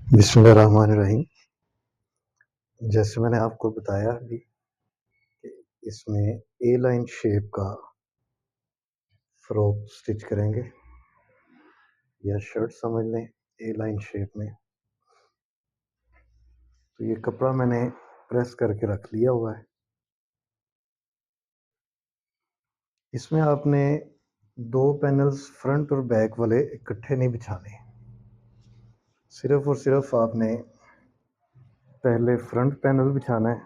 बिस्मिल्लाहिर्रहमानिर्रहीम। जैसे मैंने आपको बताया अभी कि इसमें ए लाइन शेप का फ्रॉक स्टिच करेंगे या शर्ट समझ लें ए लाइन शेप में। तो ये कपड़ा मैंने प्रेस करके रख लिया हुआ है। इसमें आपने 2 पैनल्स फ्रंट और बैक वाले इकट्ठे नहीं बिछाने। सिर्फ और सिर्फ आपने पहले फ्रंट पैनल बिछाना है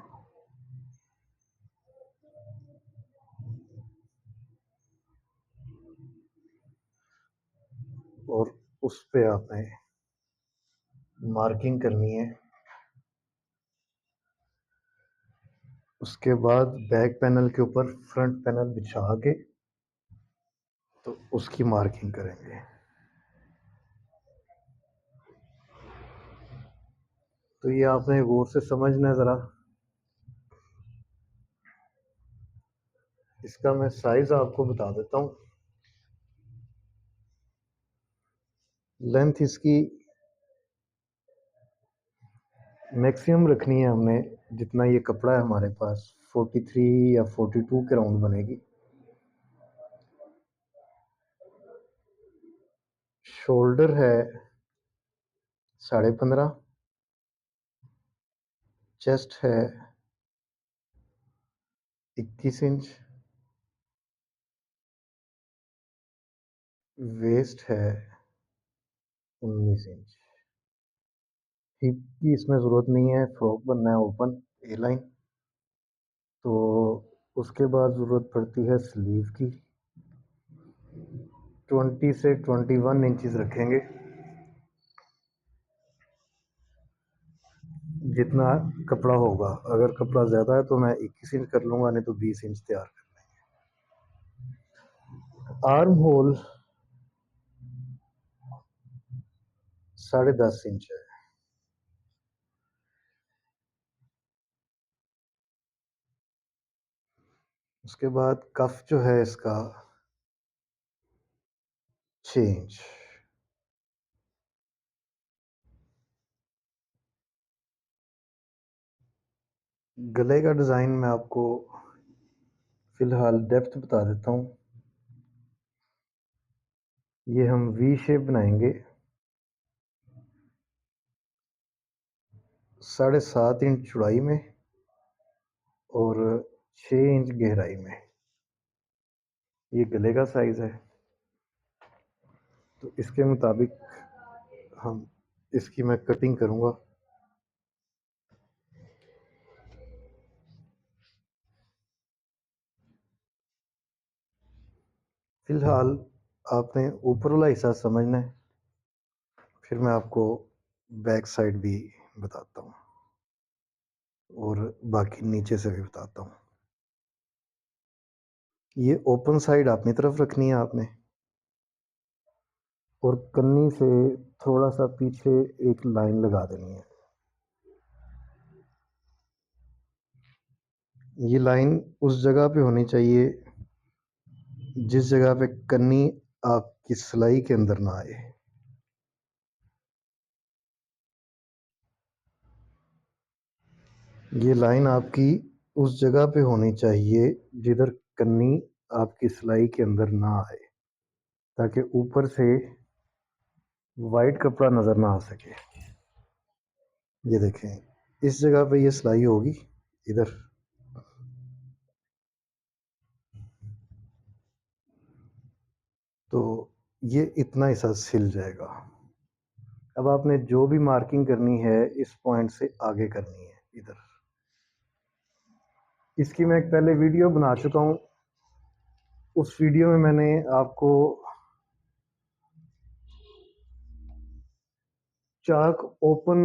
और उस पे आपने मार्किंग करनी है। उसके बाद बैक पैनल के ऊपर फ्रंट पैनल बिछा के तो उसकी मार्किंग करेंगे। तो ये आपने गौर से समझना है ज़रा। इसका मैं साइज़ आपको बता देता हूँ। लेंथ इसकी मैक्सिमम रखनी है हमने, जितना ये कपड़ा है हमारे पास 43 या 42 के राउंड बनेगी। शोल्डर है 15.5, चेस्ट है 21 इंच, वेस्ट है 19 इंच। हिप की इसमें ज़रूरत नहीं है, फ्रॉक बनना है ओपन ए लाइन। तो उसके बाद ज़रूरत पड़ती है स्लीव की। 20 से 21 इंचज़ रखेंगे। जितना कपड़ा होगा, अगर कपड़ा ज़्यादा है तो मैं 21 इंच कर लूँगा, नहीं तो 20 इंच तैयार कर लेंगे। आर्म होल 10.5 इंच है। उसके बाद कफ जो है इसका 6 इंच। गले का डिज़ाइन मैं आपको फ़िलहाल डेप्थ बता देता हूँ। ये हम वी शेप बनाएंगे 7.5 इंच चौड़ाई में और 6 इंच गहराई में। ये गले का साइज़ है। तो इसके मुताबिक हम इसकी मैं कटिंग करूँगा। फ़िलहाल आपने ऊपर वाला हिस्सा समझना है, फिर मैं आपको बैक साइड भी बताता हूँ और बाकी नीचे से भी बताता हूँ। ये ओपन साइड अपनी तरफ रखनी है आपने, और कन्नी से थोड़ा सा पीछे एक लाइन लगा देनी है। ये लाइन उस जगह पे होनी चाहिए जिस जगह पे कन्नी आपकी सिलाई के अंदर ना आए। ये लाइन आपकी उस जगह पे होनी चाहिए जिधर कन्नी आपकी सिलाई के अंदर ना आए, ताकि ऊपर से वाइट कपड़ा नज़र ना आ सके। ये देखें, इस जगह पे ये सिलाई होगी इधर। तो ये इतना हिस्सा सिल जाएगा। अब आपने जो भी मार्किंग करनी है इस पॉइंट से आगे करनी है इधर। इसकी मैं एक पहले वीडियो बना चुका हूँ। उस वीडियो में मैंने आपको चाक ओपन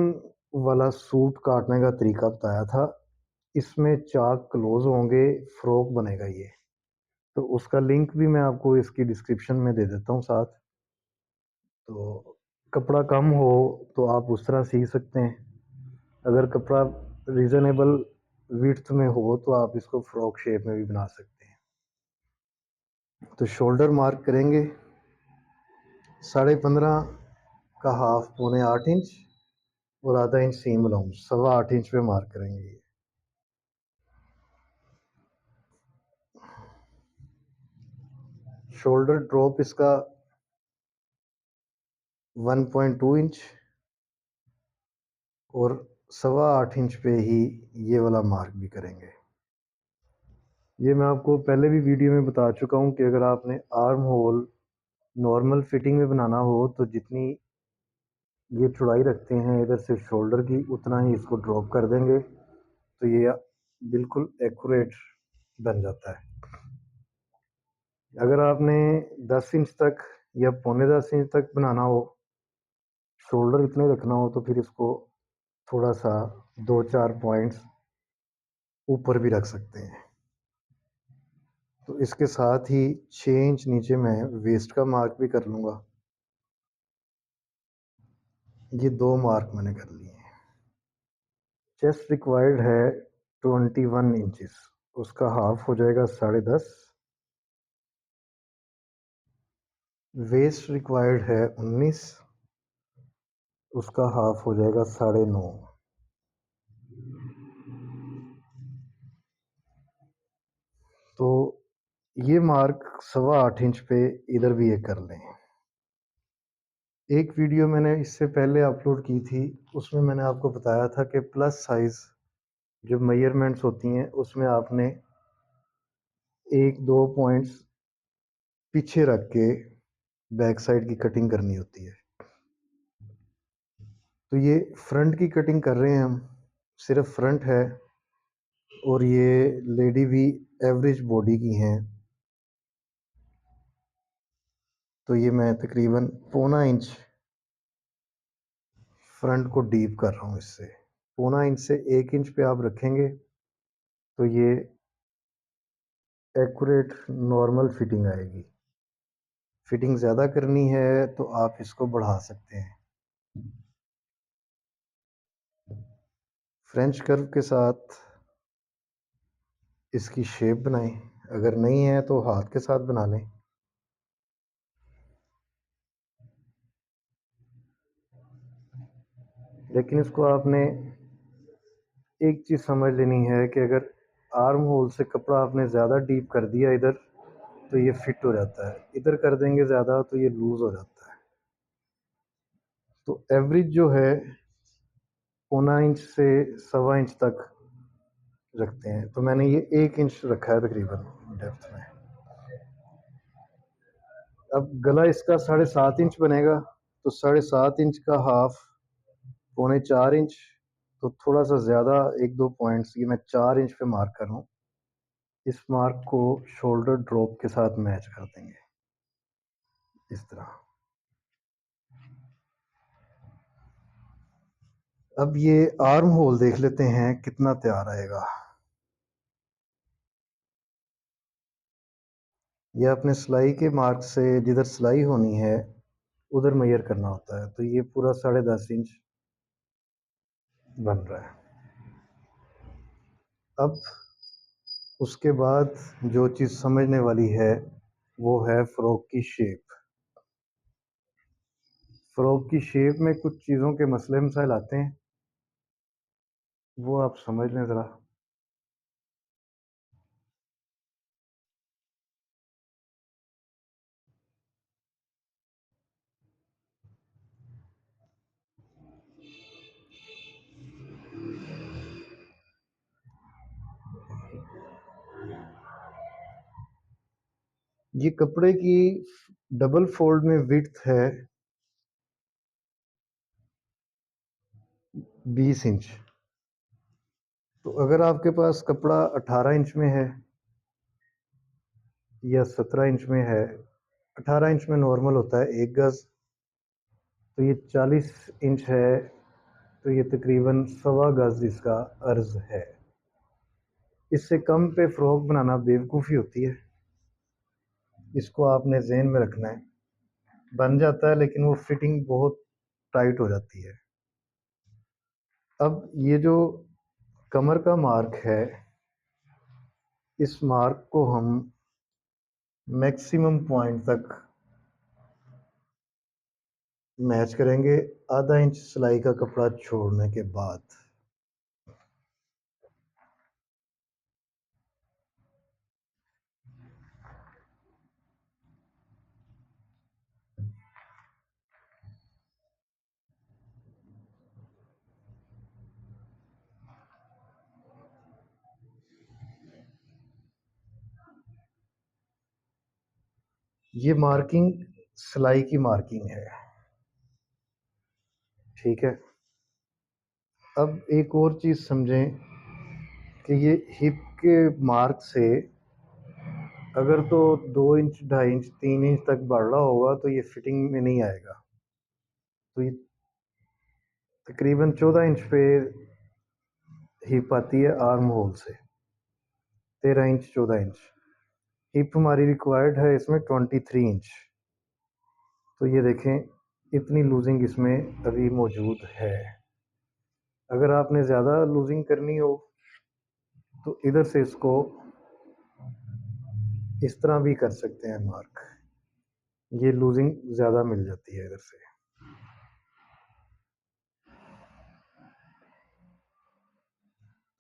वाला सूट काटने का तरीका बताया था। इसमें चाक क्लोज होंगे, फ्रॉक बनेगा ये। तो उसका लिंक भी मैं आपको इसकी डिस्क्रिप्शन में दे देता हूँ साथ। तो कपड़ा कम हो तो आप उस तरह सी सकते हैं। अगर कपड़ा रीज़नेबल विड्थ में हो तो आप इसको फ्रॉक शेप में भी बना सकते हैं। तो शोल्डर मार्क करेंगे 15.5 का हाफ 8.25 इंच, और आधा इंच सीम अलाउंस, 8.25 इंच पे मार्क करेंगे ये। शोल्डर ड्रॉप इसका 1.2 इंच और 8.25 इंच पे ही ये वाला मार्क भी करेंगे। ये मैं आपको पहले भी वीडियो में बता चुका हूँ कि अगर आपने आर्म होल नॉर्मल फिटिंग में बनाना हो तो जितनी ये चौड़ाई रखते हैं इधर से शोल्डर की, उतना ही इसको ड्रॉप कर देंगे तो ये बिल्कुल एक्यूरेट बन जाता है। अगर आपने 10 इंच तक या 9.25 इंच तक बनाना हो, शोल्डर इतने रखना हो, तो फिर इसको थोड़ा सा 2-4 पॉइंट्स ऊपर भी रख सकते हैं। तो इसके साथ ही 6 इंच नीचे मैं वेस्ट का मार्क भी कर लूँगा। ये 2 मार्क मैंने कर लिए हैं। चेस्ट रिक्वायर्ड है 21 इंचेस, उसका हाफ हो जाएगा 10.5। वेस्ट रिक्वायर्ड है 19, उसका हाफ हो जाएगा 9.5। तो ये मार्क 8.25 इंच पे इधर भी ये कर लें। एक वीडियो मैंने इससे पहले अपलोड की थी, उसमें मैंने आपको बताया था कि प्लस साइज़ जो मेजरमेंट्स होती हैं उसमें आपने 1-2 पॉइंट्स पीछे रख के बैक साइड की कटिंग करनी होती है। तो ये फ्रंट की कटिंग कर रहे हैं हम, सिर्फ फ्रंट है और ये लेडी भी एवरेज बॉडी की हैं, तो ये मैं तकरीबन 0.25 इंच फ्रंट को डीप कर रहा हूँ इससे। 0.25 इंच से 1 इंच पे आप रखेंगे तो ये एक्यूरेट नॉर्मल फिटिंग आएगी। फिटिंग ज़्यादा करनी है तो आप इसको बढ़ा सकते हैं। फ्रेंच कर्व के साथ इसकी शेप बनाएं, अगर नहीं है तो हाथ के साथ बना लें। लेकिन इसको आपने एक चीज़ समझ लेनी है कि अगर आर्म होल से कपड़ा आपने ज़्यादा डीप कर दिया इधर तो ये फिट हो जाता है, इधर कर देंगे ज़्यादा तो ये लूज़ हो जाता है। तो एवरेज जो है 0.25 इंच से 1.25 इंच तक रखते हैं, तो मैंने ये 1 इंच रखा है तकरीबन डेप्थ में। अब गला इसका 7.5 इंच बनेगा, तो 7.5 इंच का हाफ 3.25 इंच, तो थोड़ा सा ज़्यादा 1-2 पॉइंट्स, ये मैं 4 इंच पे मार्क कर रहा हूँ। इस मार्क को शोल्डर ड्रॉप के साथ मैच कर देंगे इस तरह। अब ये आर्म होल देख लेते हैं कितना तैयार आएगा। ये अपने सिलाई के मार्क से जिधर सिलाई होनी है उधर मेजर करना होता है, तो ये पूरा 10.5 इंच बन रहा है। अब उसके बाद जो चीज़ समझने वाली है वो है फ़्रॉक की शेप। फ़्रॉक की शेप में कुछ चीज़ों के मसले मसाइल आते हैं, वो आप समझ लें ज़रा। ये कपड़े की डबल फोल्ड में विड्थ है 20 इंच। तो अगर आपके पास कपड़ा 18 इंच में है या 17 इंच में है, 18 इंच में नॉर्मल होता है 1 गज़, तो ये 40 इंच है, तो ये तकरीबन 1.25 गज़ इसका अर्ज़ है। इससे कम पे फ़्रॉक बनाना बेवकूफ़ी होती है, इसको आपने ज़हन में रखना है। बन जाता है लेकिन वो फिटिंग बहुत टाइट हो जाती है। अब ये जो कमर का मार्क है, इस मार्क को हम मैक्सिमम पॉइंट तक मैच करेंगे आधा इंच सिलाई का कपड़ा छोड़ने के बाद। ये मार्किंग सिलाई की मार्किंग है, ठीक है। अब एक और चीज़ समझें कि ये हिप के मार्क से अगर तो 2 इंच 2.5 इंच 3 इंच तक बढ़ रहा होगा तो ये फिटिंग में नहीं आएगा। तो ये तकरीबन 14 इंच पे हिप आती है आर्म होल से, 13 इंच 14 इंच। हिप हमारी रिक्वायर्ड है इसमें 23 इंच। तो ये देखें इतनी लूजिंग इसमें अभी मौजूद है। अगर आपने ज़्यादा लूजिंग करनी हो तो इधर से इसको इस तरह भी कर सकते हैं मार्क, ये लूजिंग ज़्यादा मिल जाती है इधर से।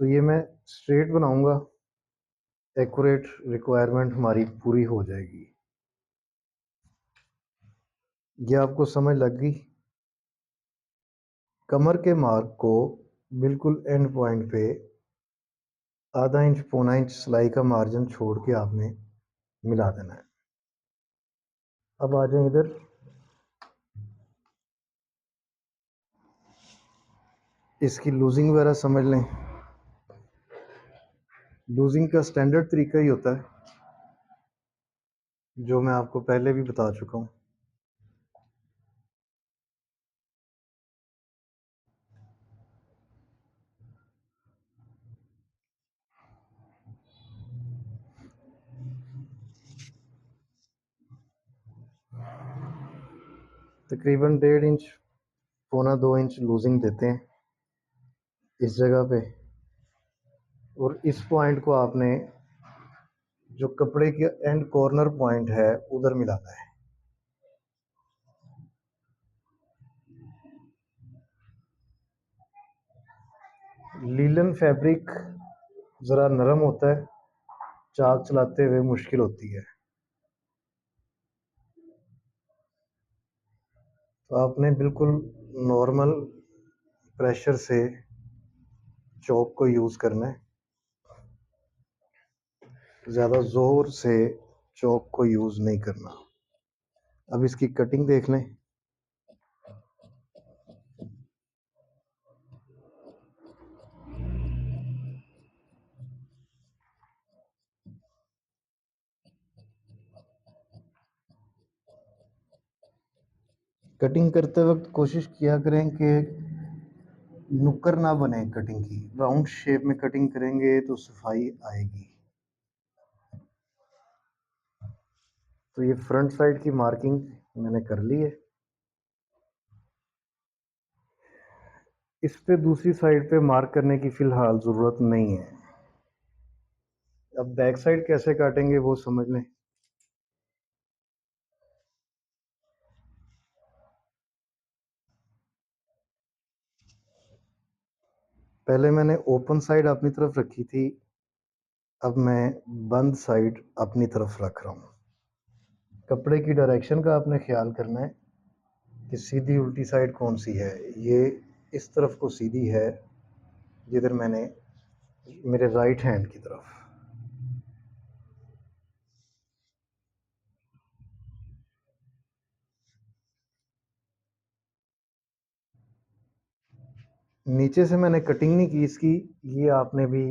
तो ये मैं स्ट्रेट बनाऊंगा, एक्यूरेट रिक्वायरमेंट हमारी पूरी हो जाएगी। ये आपको समझ लग गई। कमर के मार्क को बिल्कुल एंड पॉइंट पे आधा इंच 1.25 इंच सिलाई का मार्जिन छोड़ के आपने मिला देना है। अब आ जाए इधर, इसकी लूजिंग वगैरह समझ लें। लूजिंग का स्टैंडर्ड तरीका ही होता है जो मैं आपको पहले भी बता चुका हूँ। तकरीबन 1.5 इंच 1.25 इंच लूजिंग देते हैं इस जगह पे, और इस पॉइंट को आपने जो कपड़े के एंड कॉर्नर पॉइंट है उधर मिलाना है। लीलन फैब्रिक ज़रा नरम होता है, चाक चलाते हुए मुश्किल होती है। तो आपने बिल्कुल नॉर्मल प्रेशर से चॉक को यूज़ करना है, ज़्यादा ज़ोर से चॉक को यूज़ नहीं करना। अब इसकी कटिंग देख लें। कटिंग करते वक्त कोशिश किया करें कि नुक्कर ना बने कटिंग की, राउंड शेप में कटिंग करेंगे तो सफाई आएगी। तो ये फ्रंट साइड की मार्किंग मैंने कर ली है। इस पे दूसरी साइड पे मार्क करने की फ़िलहाल ज़रूरत नहीं है। अब बैक साइड कैसे काटेंगे वो समझ लें। पहले मैंने ओपन साइड अपनी तरफ रखी थी, अब मैं बंद साइड अपनी तरफ रख रहा हूँ। कपड़े की डायरेक्शन का आपने ख्याल करना है कि सीधी उल्टी साइड कौन सी है। ये इस तरफ को सीधी है, जिधर मैंने मेरे राइट हैंड की तरफ। नीचे से मैंने कटिंग नहीं की इसकी, ये आपने भी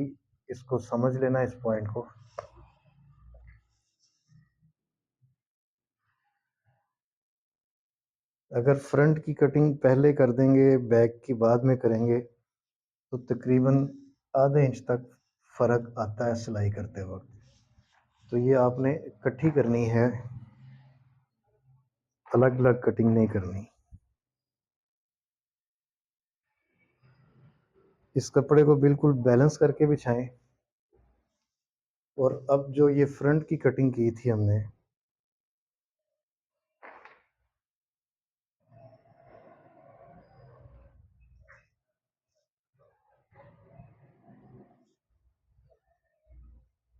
इसको समझ लेना इस पॉइंट को। अगर फ्रंट की कटिंग पहले कर देंगे बैक की बाद में करेंगे तो तकरीबन आधे इंच तक फ़र्क आता है सिलाई करते वक्त। तो ये आपने इकट्ठी करनी है, अलग अलग कटिंग नहीं करनी। इस कपड़े को बिल्कुल बैलेंस करके बिछाएं। और अब जो ये फ्रंट की कटिंग की थी हमने,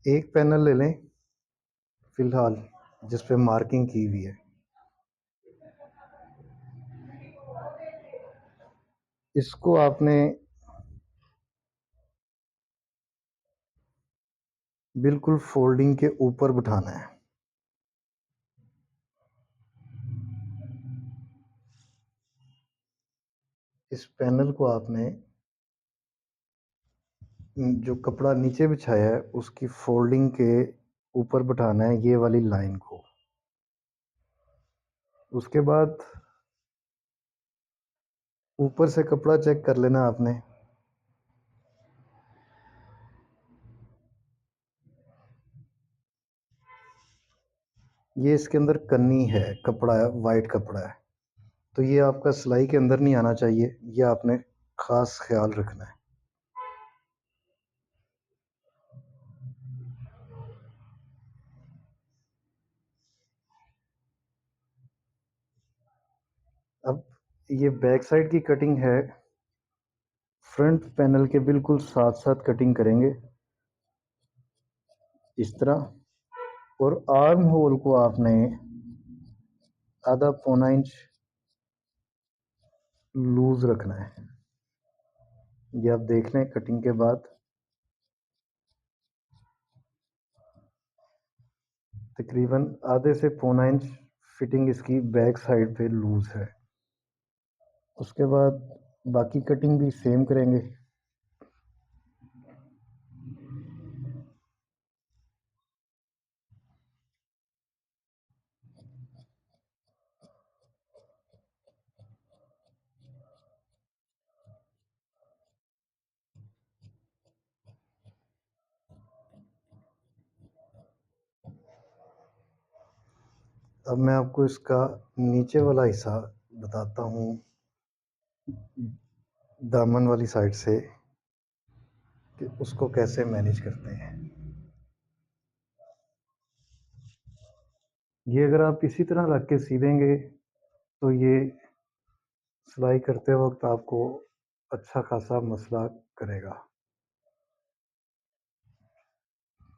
एक पैनल ले लें फिलहाल जिस पे मार्किंग की हुई है। इसको आपने बिल्कुल फोल्डिंग के ऊपर बिठाना है। इस पैनल को आपने जो कपड़ा नीचे बिछाया है उसकी फोल्डिंग के ऊपर बिठाना है, ये वाली लाइन को। उसके बाद ऊपर से कपड़ा चेक कर लेना आपने। ये इसके अंदर कन्नी है, कपड़ा है, वाइट कपड़ा है, तो ये आपका सिलाई के अंदर नहीं आना चाहिए, ये आपने खास ख्याल रखना है। अब ये बैक साइड की कटिंग है, फ्रंट पैनल के बिल्कुल साथ साथ कटिंग करेंगे इस तरह। और आर्म होल को आपने आधा पौना इंच लूज रखना है। ये आप देख लें कटिंग के बाद तकरीबन आधे से पौना इंच फिटिंग इसकी बैक साइड पे लूज है। उसके बाद बाकी कटिंग भी सेम करेंगे। अब मैं आपको इसका नीचे वाला हिस्सा बताता हूँ दामन वाली साइड से कि उसको कैसे मैनेज करते हैं। ये अगर आप इसी तरह रख के सी देंगे तो ये सिलाई करते वक्त आपको अच्छा खासा मसला करेगा।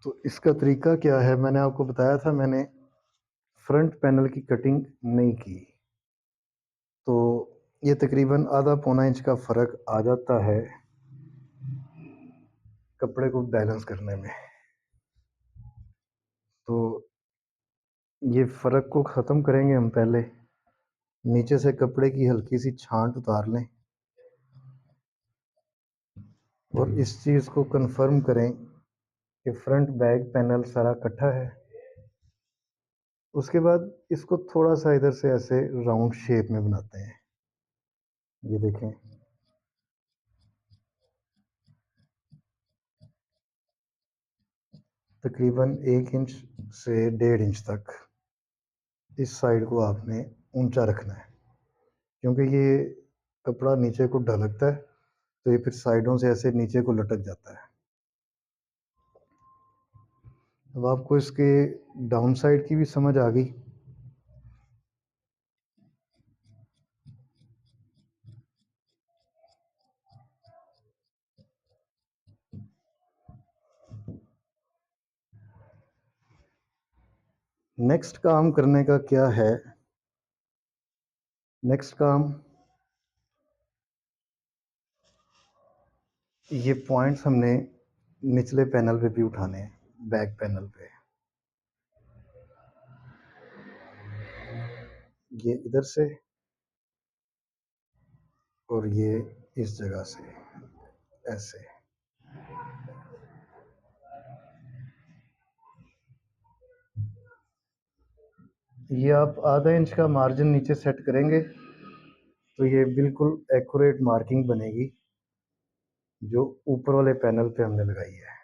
तो इसका तरीका क्या है, मैंने आपको बताया था मैंने फ्रंट पैनल की कटिंग नहीं की, तो ये तकरीबन आधा पौना इंच का फ़र्क आ जाता है कपड़े को बैलेंस करने में। तो ये फ़र्क को ख़त्म करेंगे हम पहले। नीचे से कपड़े की हल्की सी छांट उतार लें और इस चीज़ को कंफर्म करें कि फ्रंट बैक पैनल सारा इकट्ठा है। उसके बाद इसको थोड़ा सा इधर से ऐसे राउंड शेप में बनाते हैं। ये देखें, तकरीबन 1 इंच से 1.5 इंच तक इस साइड को आपने ऊंचा रखना है, क्योंकि ये कपड़ा नीचे को ढलकता है तो ये फिर साइडों से ऐसे नीचे को लटक जाता है। अब आपको इसके डाउन साइड की भी समझ आ गई। नेक्स्ट काम करने का क्या है, नेक्स्ट काम ये पॉइंट्स हमने निचले पैनल पे भी उठाने हैं, बैक पैनल पे। ये इधर से और ये इस जगह से ऐसे। ये आप आधा इंच का मार्जिन नीचे सेट करेंगे तो ये बिल्कुल एक्यूरेट मार्किंग बनेगी जो ऊपर वाले पैनल पे हमने लगाई है।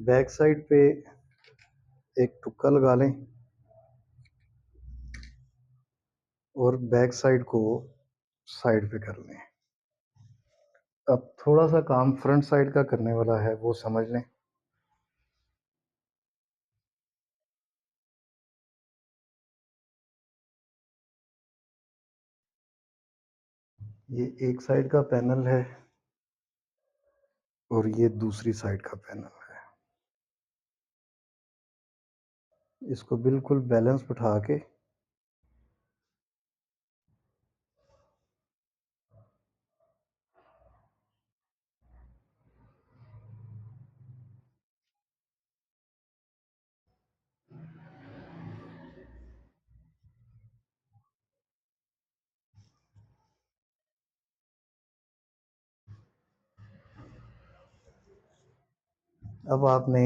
बैक साइड पे एक तुक्का लगा लें और बैक साइड को साइड पे कर लें। अब थोड़ा सा काम फ्रंट साइड का करने वाला है, वो समझ लें। ये एक साइड का पैनल है और ये दूसरी साइड का पैनल है। इसको बिल्कुल बैलेंस बिठा के अब आपने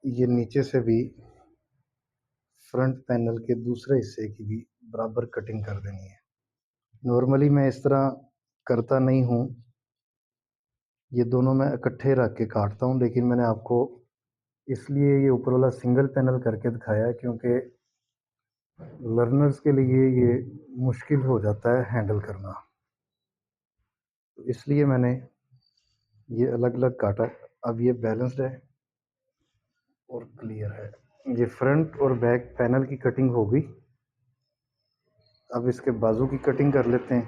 ये नीचे से भी फ्रंट पैनल के दूसरे हिस्से की भी बराबर कटिंग कर देनी है। नॉर्मली मैं इस तरह करता नहीं हूँ, ये दोनों मैं इकट्ठे रख के काटता हूँ, लेकिन मैंने आपको इसलिए ये ऊपर वाला सिंगल पैनल करके दिखाया है क्योंकि लर्नर्स के लिए ये मुश्किल हो जाता है हैंडल करना, तो इसलिए मैंने ये अलग अलग काटा। अब ये बैलेंस्ड है और क्लियर है। ये फ्रंट और बैक पैनल की कटिंग हो गई। अब इसके बाजू की कटिंग कर लेते हैं।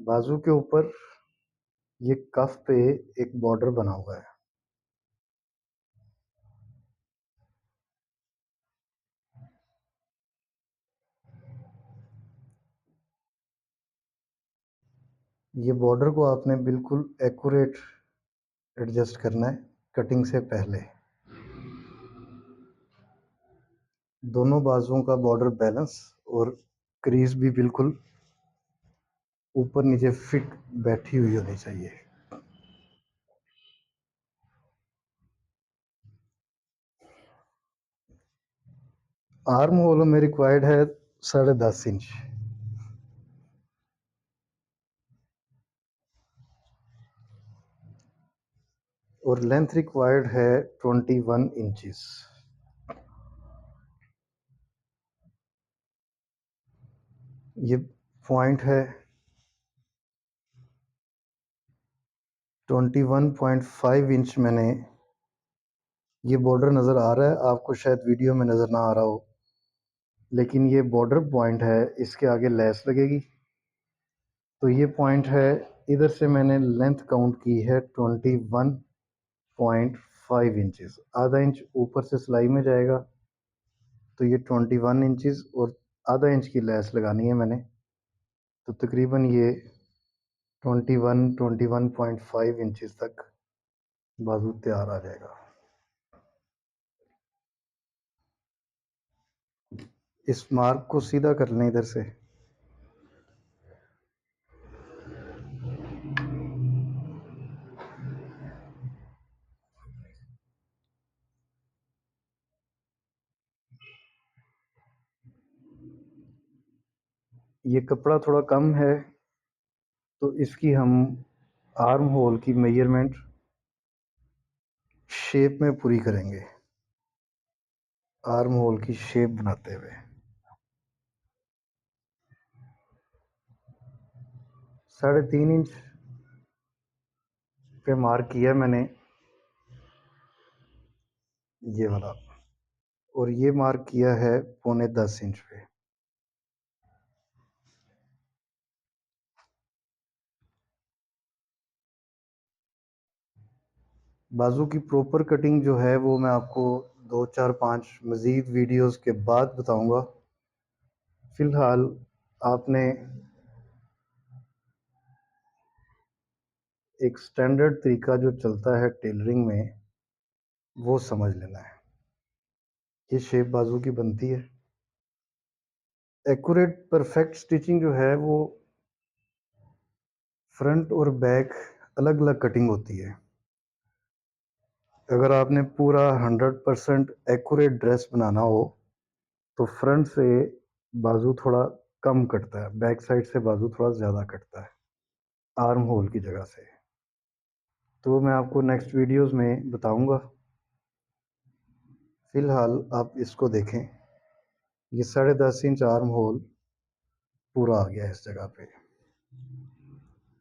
बाजू के ऊपर ये कफ पे एक बॉर्डर बना हुआ है। ये बॉर्डर को आपने बिल्कुल एक्यूरेट एडजस्ट करना है कटिंग से पहले। दोनों बाजुओं का बॉर्डर बैलेंस और क्रीज भी बिल्कुल ऊपर नीचे फिट बैठी हुई होनी चाहिए। आर्म होल में रिक्वायर्ड है 10.5 इंच और लेंथ रिक्वायर्ड है 21 इंचेस। ये पॉइंट है 21.5 इंच। मैंने ये बॉर्डर नज़र आ रहा है आपको, शायद वीडियो में नज़र ना आ रहा हो, लेकिन ये बॉर्डर पॉइंट है, इसके आगे लेस लगेगी। तो ये पॉइंट है, इधर से मैंने लेंथ काउंट की है 21.5 इंचेस। आधा इंच ऊपर से सिलाई में जाएगा, तो ये 21 इंचेस और आधा इंच की लेस लगानी है मैंने, तो तकरीबन ये 21.5 तक बाजू तैयार आ जाएगा। इस मार्क को सीधा कर लें इधर से। ये कपड़ा थोड़ा कम है, तो इसकी हम आर्म होल की मेजरमेंट शेप में पूरी करेंगे। आर्म होल की शेप बनाते हुए 3.5 इंच पे मार्क किया मैंने ये वाला, और ये मार्क किया है 9.25 इंच पे। बाजू की प्रॉपर कटिंग जो है वो मैं आपको 2 4 5 मज़ीद वीडियोस के बाद बताऊंगा। फ़िलहाल आपने एक स्टैंडर्ड तरीका जो चलता है टेलरिंग में वो समझ लेना है। ये शेप बाजू की बनती है। एक्यूरेट परफेक्ट स्टिचिंग जो है वो फ्रंट और बैक अलग अलग कटिंग होती है। अगर आपने पूरा 100% एक्यूरेट ड्रेस बनाना हो तो फ्रंट से बाजू थोड़ा कम कटता है, बैक साइड से बाजू थोड़ा ज़्यादा कटता है आर्म होल की जगह से। तो मैं आपको नेक्स्ट वीडियोस में बताऊंगा। फ़िलहाल आप इसको देखें, ये 10.5 इंच आर्म होल पूरा आ गया इस जगह पे।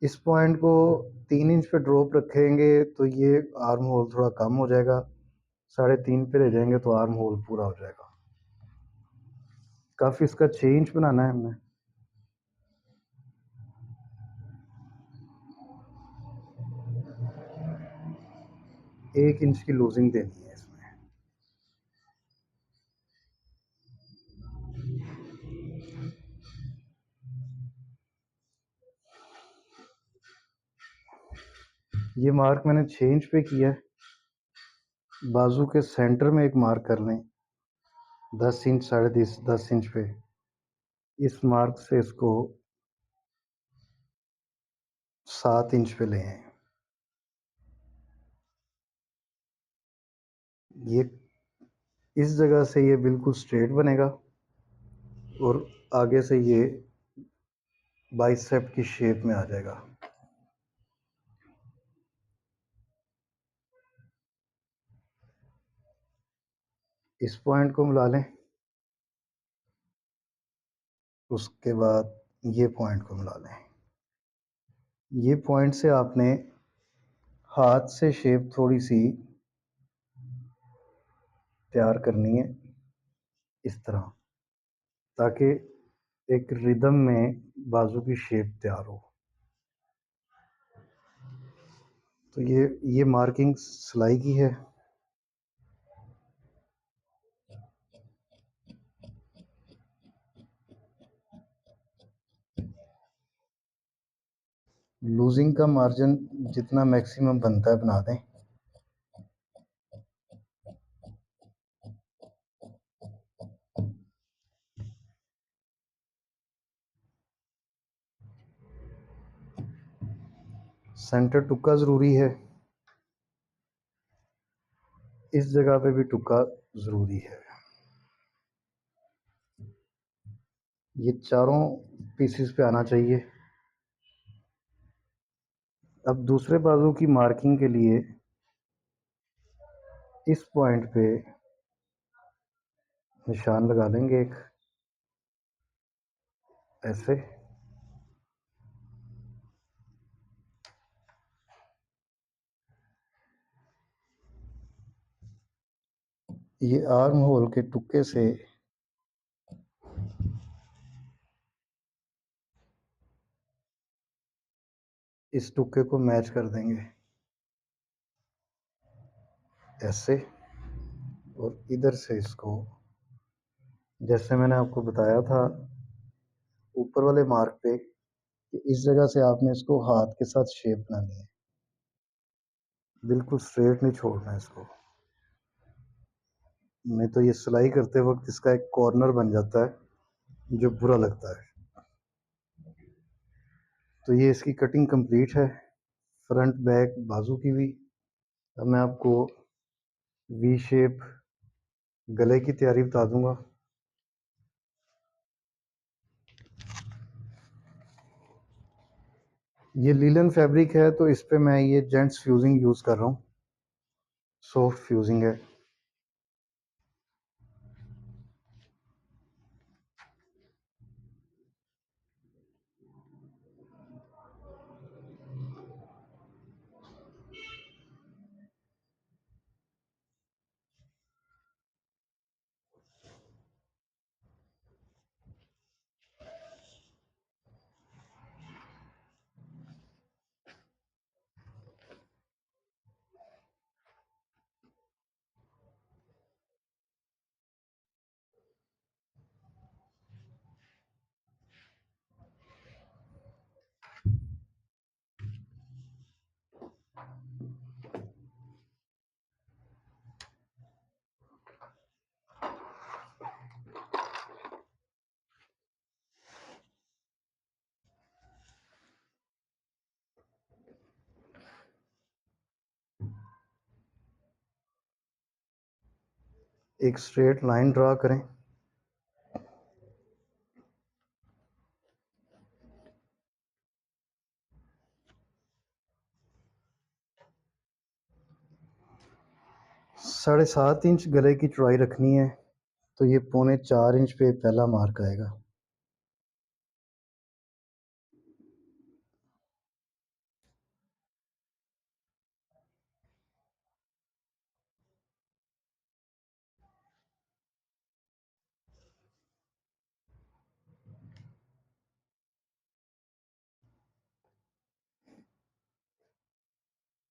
इस पॉइंट को 3 इंच पे ड्रॉप रखेंगे तो ये आर्म होल थोड़ा कम हो जाएगा, 3.5 पे ले जाएंगे तो आर्म होल पूरा हो जाएगा। काफ़ी इसका 6 इंच बनाना है हमने। 1 इंच की लूजिंग देनी है इसमें। ये मार्क मैंने 6 इंच पे किया है। बाजू के सेंटर में एक मार्क कर लें 10 इंच, 10.5 इंच पे। इस मार्क से इसको 7 इंच पे ले आए। ये इस जगह से ये बिल्कुल स्ट्रेट बनेगा और आगे से ये बाइसेप की शेप में आ जाएगा। इस पॉइंट को मिला लें, उसके बाद ये पॉइंट को मिला लें। ये पॉइंट से आपने हाथ से शेप थोड़ी सी तैयार करनी है इस तरह, ताकि एक रिदम में बाजू की शेप तैयार हो। तो ये मार्किंग सिलाई की है। लूजिंग का मार्जिन जितना मैक्सिमम बनता है बना दें। सेंटर टुक्का ज़रूरी है, इस जगह पे भी टुक्का ज़रूरी है। ये चारों पीसेस पे आना चाहिए। अब दूसरे बाजू की मार्किंग के लिए इस पॉइंट पे निशान लगा लेंगे एक, ऐसे। ये आर्म होल के टुक्के से इस टुक्के को मैच कर देंगे ऐसे, और इधर से इसको, जैसे मैंने आपको बताया था ऊपर वाले मार्क पे, कि इस जगह से आपने इसको हाथ के साथ शेप बनानी है, बिल्कुल स्ट्रेट नहीं छोड़ना है इसको, नहीं तो ये सिलाई करते वक्त इसका एक कॉर्नर बन जाता है जो बुरा लगता है। तो ये इसकी कटिंग कंप्लीट है, फ्रंट बैक बाजू की भी। अब मैं आपको वी शेप गले की तैयारी बता दूंगा। ये लीलन फैब्रिक है तो इस पे मैं ये जेंट्स फ्यूजिंग यूज़ कर रहा हूँ, सॉफ्ट फ्यूजिंग है। एक स्ट्रेट लाइन ड्रा करें, 7.5 इंच गले की चौड़ाई रखनी है, तो ये 3.25 इंच पे पहला मार्क आएगा।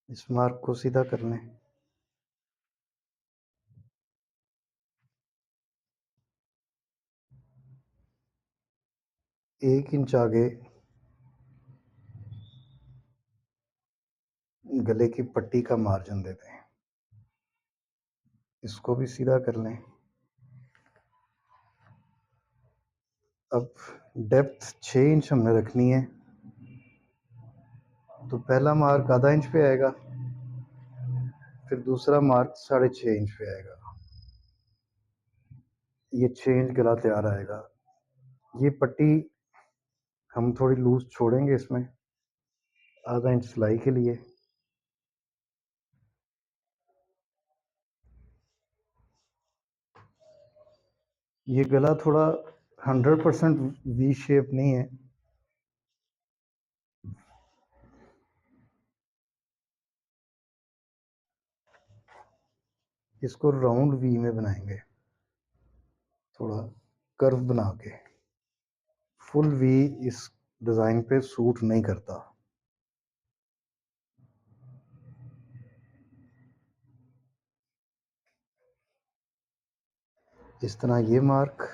इस मार्क को सीधा कर लें। 1 इंच आगे गले की पट्टी का मार्जिन दे दें, इसको भी सीधा कर लें। अब डेप्थ 6 इंच हमने रखनी है, तो पहला मार्क आधा इंच पे आएगा, फिर दूसरा मार्क 6.5 इंच पे आएगा। ये 6 इंच गला तैयार आएगा। ये पट्टी हम थोड़ी लूज छोड़ेंगे इसमें, आधा इंच सिलाई के लिए। ये गला थोड़ा 100% वी शेप नहीं है, इसको राउंड वी में बनाएंगे, थोड़ा कर्व बना के। फुल वी इस डिज़ाइन पे सूट नहीं करता। इस तरह ये मार्क,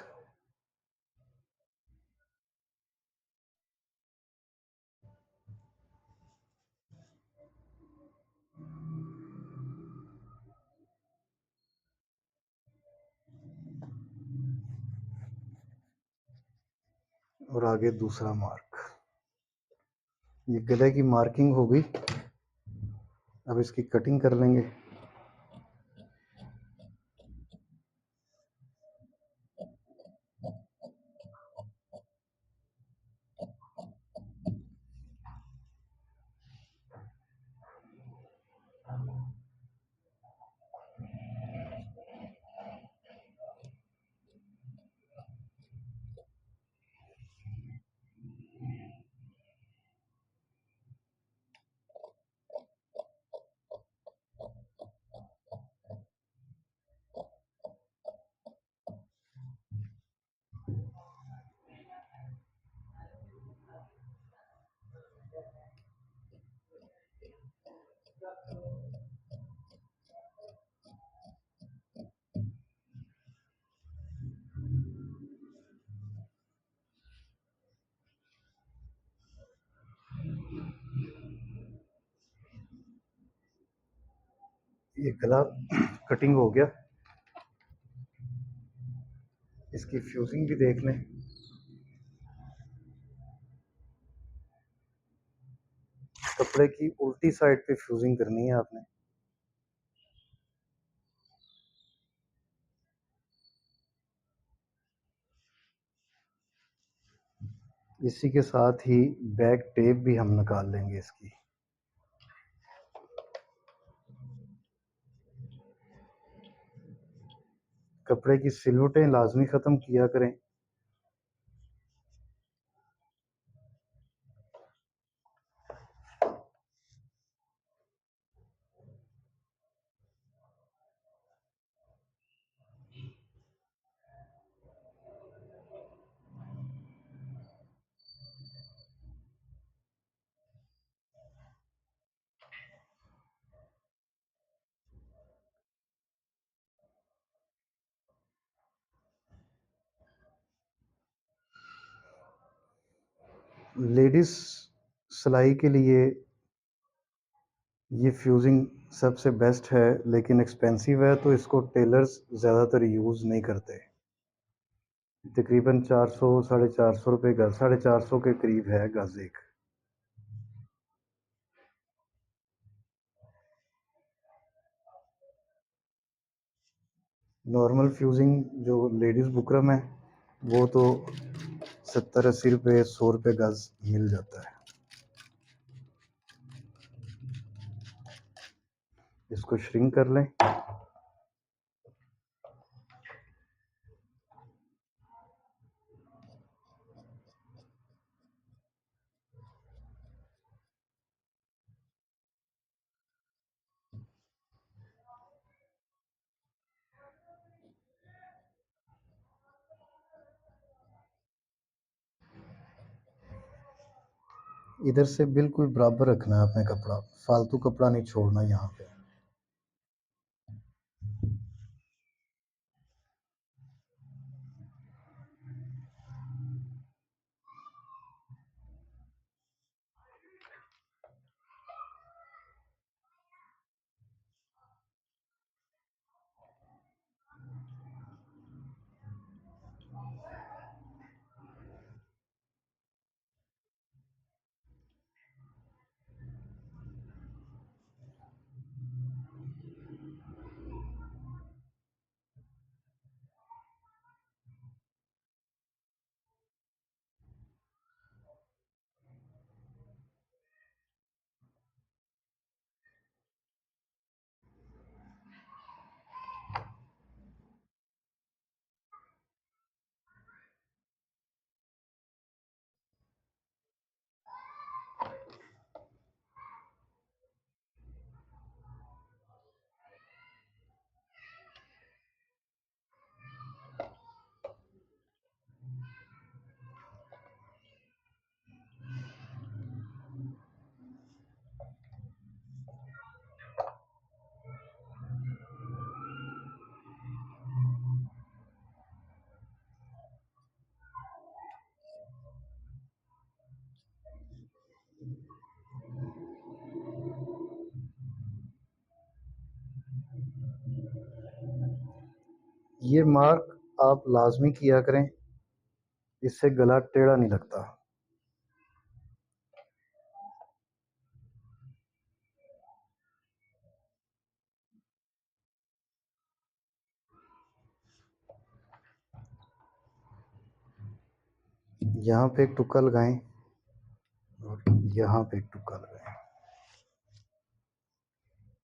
और आगे दूसरा मार्क। ये गले की मार्किंग हो गई। अब इसकी कटिंग कर लेंगे। ये गला कटिंग हो गया। इसकी फ्यूजिंग भी देख लें। कपड़े की उल्टी साइड पे फ्यूजिंग करनी है आपने। इसी के साथ ही बैक टेप भी हम निकाल लेंगे इसकी। कपड़े की सिलवटें लाजमी ख़त्म किया करें। लेडीज़ सिलाई के लिए ये फ्यूजिंग सबसे बेस्ट है, लेकिन एक्सपेंसिव है, तो इसको टेलर्स ज़्यादातर यूज़ नहीं करते। तकरीबन 400 450 रुपये गज़, 450 के करीब है गज़ एक। नॉर्मल फ्यूजिंग जो लेडीज़ बुकरम है, वो तो 70-80 रुपये 100 रुपये गज़ मिल जाता है। इसको श्रिंक कर लें। इधर से बिल्कुल बराबर रखना है आपने कपड़ा, फालतू कपड़ा नहीं छोड़ना यहाँ पे। ये मार्क आप लाजमी किया करें, इससे गला टेढ़ा नहीं लगता। यहाँ पे एक टुक्का लगाएं और यहाँ पे एक टुक्का लगाएं।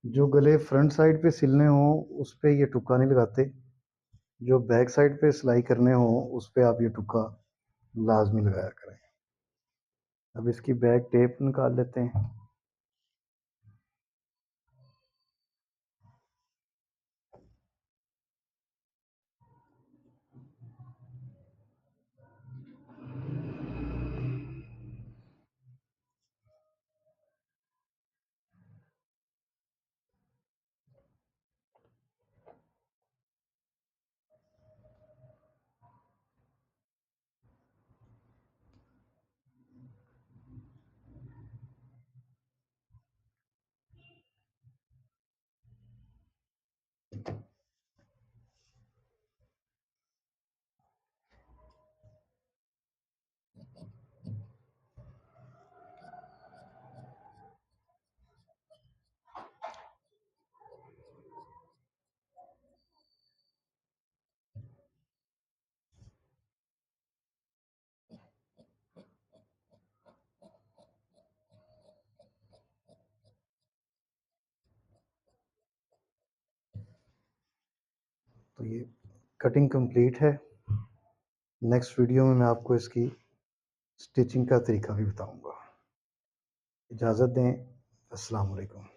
जो गले फ्रंट साइड पे सिलने हो उस पे ये टुक्का नहीं लगाते, जो बैक साइड पे सिलाई करने हो उस पे आप ये टुक्का लाजमी लगाया करें। अब इसकी बैक टेप निकाल लेते हैं। तो ये कटिंग कंप्लीट है। नेक्स्ट वीडियो में मैं आपको इसकी स्टिचिंग का तरीका भी बताऊंगा। इजाज़त दें। अस्सलाम वालेकुम।